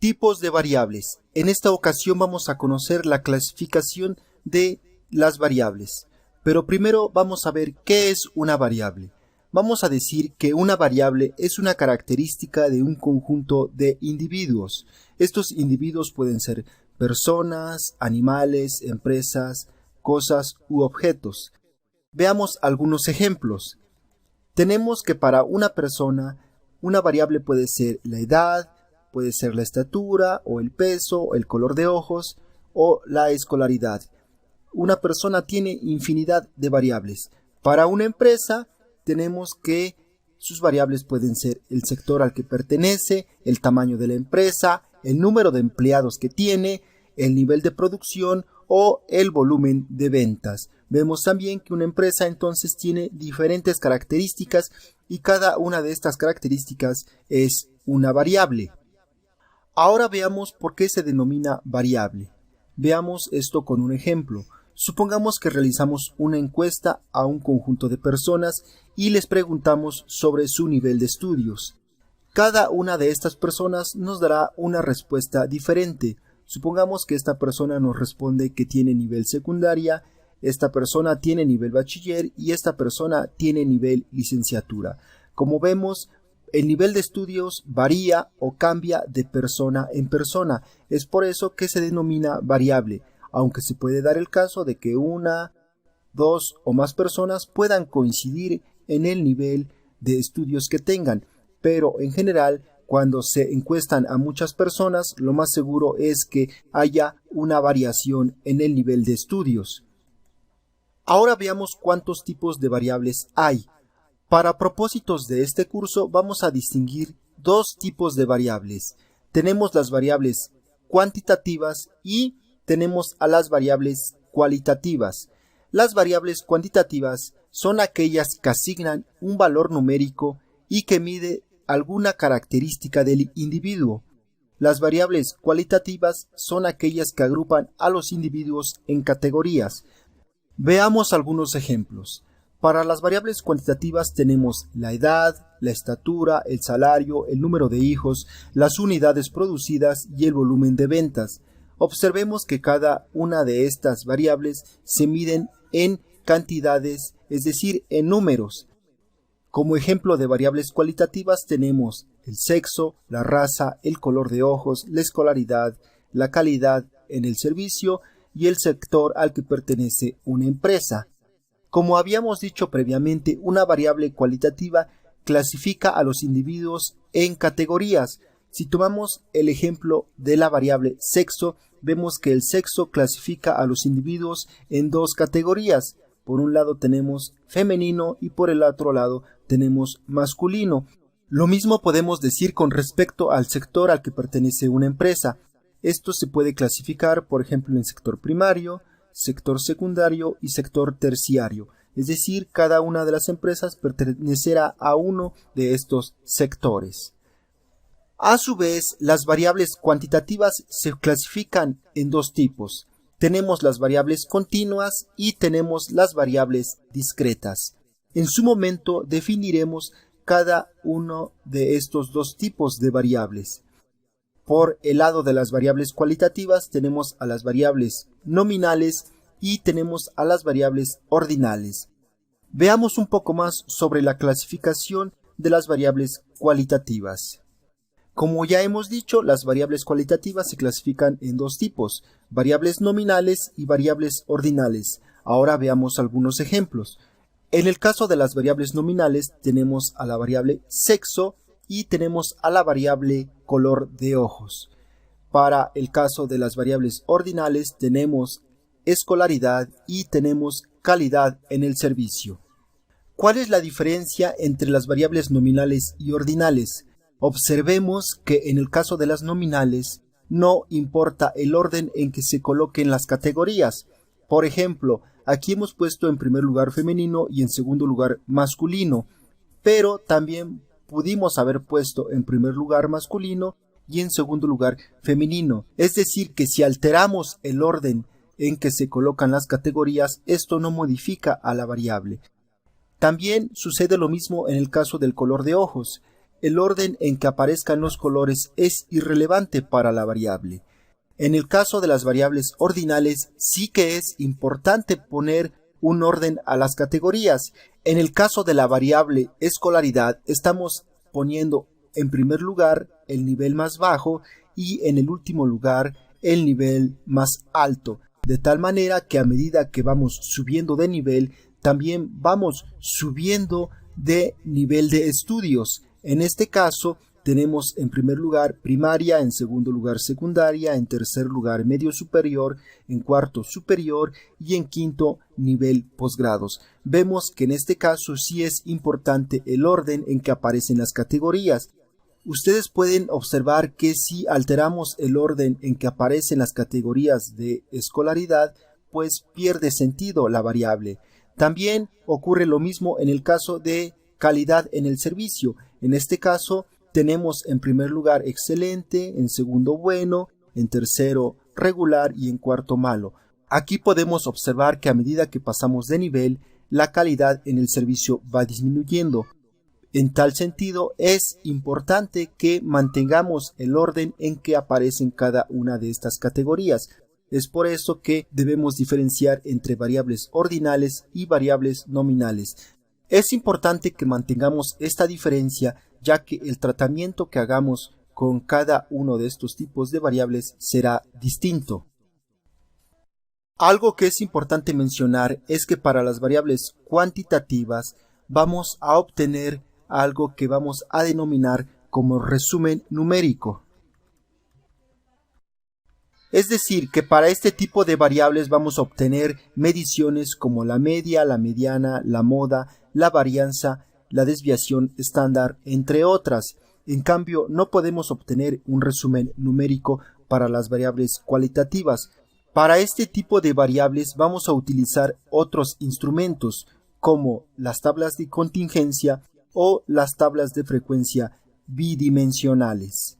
Tipos de variables. En esta ocasión vamos a conocer la clasificación de las variables. Pero primero vamos a ver qué es una variable. Vamos a decir que una variable es una característica de un conjunto de individuos. Estos individuos pueden ser personas, animales, empresas, cosas u objetos. Veamos algunos ejemplos. Tenemos que para una persona, una variable puede ser la edad, puede ser la estatura, o el peso, el color de ojos, o la escolaridad. Una persona tiene infinidad de variables. Para una empresa, tenemos que sus variables pueden ser el sector al que pertenece, el tamaño de la empresa, el número de empleados que tiene, el nivel de producción o el volumen de ventas. Vemos también que una empresa entonces tiene diferentes características y cada una de estas características es una variable. Ahora veamos por qué se denomina variable. Veamos esto con un ejemplo. Supongamos que realizamos una encuesta a un conjunto de personas y les preguntamos sobre su nivel de estudios. Cada una de estas personas nos dará una respuesta diferente. Supongamos que esta persona nos responde que tiene nivel secundaria, esta persona tiene nivel bachiller y esta persona tiene nivel licenciatura. Como vemos, el nivel de estudios varía o cambia de persona en persona. Es por eso que se denomina variable, aunque se puede dar el caso de que una, dos o más personas puedan coincidir en el nivel de estudios que tengan, pero en general, cuando se encuestan a muchas personas, lo más seguro es que haya una variación en el nivel de estudios. Ahora veamos cuántos tipos de variables hay. Para propósitos de este curso vamos a distinguir dos tipos de variables. Tenemos las variables cuantitativas y tenemos a las variables cualitativas. Las variables cuantitativas son aquellas que asignan un valor numérico y que mide alguna característica del individuo. Las variables cualitativas son aquellas que agrupan a los individuos en categorías. Veamos algunos ejemplos. Para las variables cuantitativas tenemos la edad, la estatura, el salario, el número de hijos, las unidades producidas y el volumen de ventas. Observemos que cada una de estas variables se miden en cantidades, es decir, en números. Como ejemplo de variables cualitativas tenemos el sexo, la raza, el color de ojos, la escolaridad, la calidad en el servicio y el sector al que pertenece una empresa. Como habíamos dicho previamente, una variable cualitativa clasifica a los individuos en categorías. Si tomamos el ejemplo de la variable sexo, vemos que el sexo clasifica a los individuos en dos categorías. Por un lado tenemos femenino y por el otro lado tenemos masculino. Lo mismo podemos decir con respecto al sector al que pertenece una empresa. Esto se puede clasificar, por ejemplo, en sector primario, sector secundario y sector terciario. Es decir, cada una de las empresas pertenecerá a uno de estos sectores. A su vez, las variables cuantitativas se clasifican en dos tipos. Tenemos las variables continuas y tenemos las variables discretas. En su momento definiremos cada uno de estos dos tipos de variables. Por el lado de las variables cualitativas tenemos a las variables nominales y tenemos a las variables ordinales. Veamos un poco más sobre la clasificación de las variables cualitativas. Como ya hemos dicho, las variables cualitativas se clasifican en dos tipos, variables nominales y variables ordinales. Ahora veamos algunos ejemplos. En el caso de las variables nominales tenemos a la variable sexo y tenemos a la variable color de ojos. Para el caso de las variables ordinales tenemos escolaridad y tenemos calidad en el servicio. ¿Cuál es la diferencia entre las variables nominales y ordinales? Observemos que en el caso de las nominales no importa el orden en que se coloquen las categorías. Por ejemplo, aquí hemos puesto en primer lugar femenino y en segundo lugar masculino, pero también pudimos haber puesto en primer lugar masculino y en segundo lugar femenino. Es decir, que si alteramos el orden en que se colocan las categorías, esto no modifica a la variable. También sucede lo mismo en el caso del color de ojos. el orden en que aparezcan los colores es irrelevante para la variable. En el caso de las variables ordinales sí que es importante poner un orden a las categorías. En el caso de la variable escolaridad estamos poniendo en primer lugar el nivel más bajo y en el último lugar el nivel más alto, de tal manera que a medida que vamos subiendo de nivel, también vamos subiendo de nivel de estudios. En este caso, tenemos en primer lugar primaria, en segundo lugar secundaria, en tercer lugar medio superior, en cuarto superior y en quinto nivel posgrados. Vemos que en este caso sí es importante el orden en que aparecen las categorías. Ustedes pueden observar que si alteramos el orden en que aparecen las categorías de escolaridad, pues pierde sentido la variable. También ocurre lo mismo en el caso de calidad en el servicio. En este caso tenemos en primer lugar excelente, en segundo bueno, en tercero regular y en cuarto malo. Aquí podemos observar que a medida que pasamos de nivel, la calidad en el servicio va disminuyendo. En tal sentido, es importante que mantengamos el orden en que aparecen cada una de estas categorías. Es por eso que debemos diferenciar entre variables ordinales y variables nominales. Es importante que mantengamos esta diferencia, ya que el tratamiento que hagamos con cada uno de estos tipos de variables será distinto. Algo que es importante mencionar es que para las variables cuantitativas vamos a obtener algo que vamos a denominar como resumen numérico. Es decir, que para este tipo de variables vamos a obtener mediciones como la media, la mediana, la moda, la varianza, la desviación estándar, entre otras. En cambio, no podemos obtener un resumen numérico para las variables cualitativas. Para este tipo de variables vamos a utilizar otros instrumentos, como las tablas de contingencia o las tablas de frecuencia bidimensionales.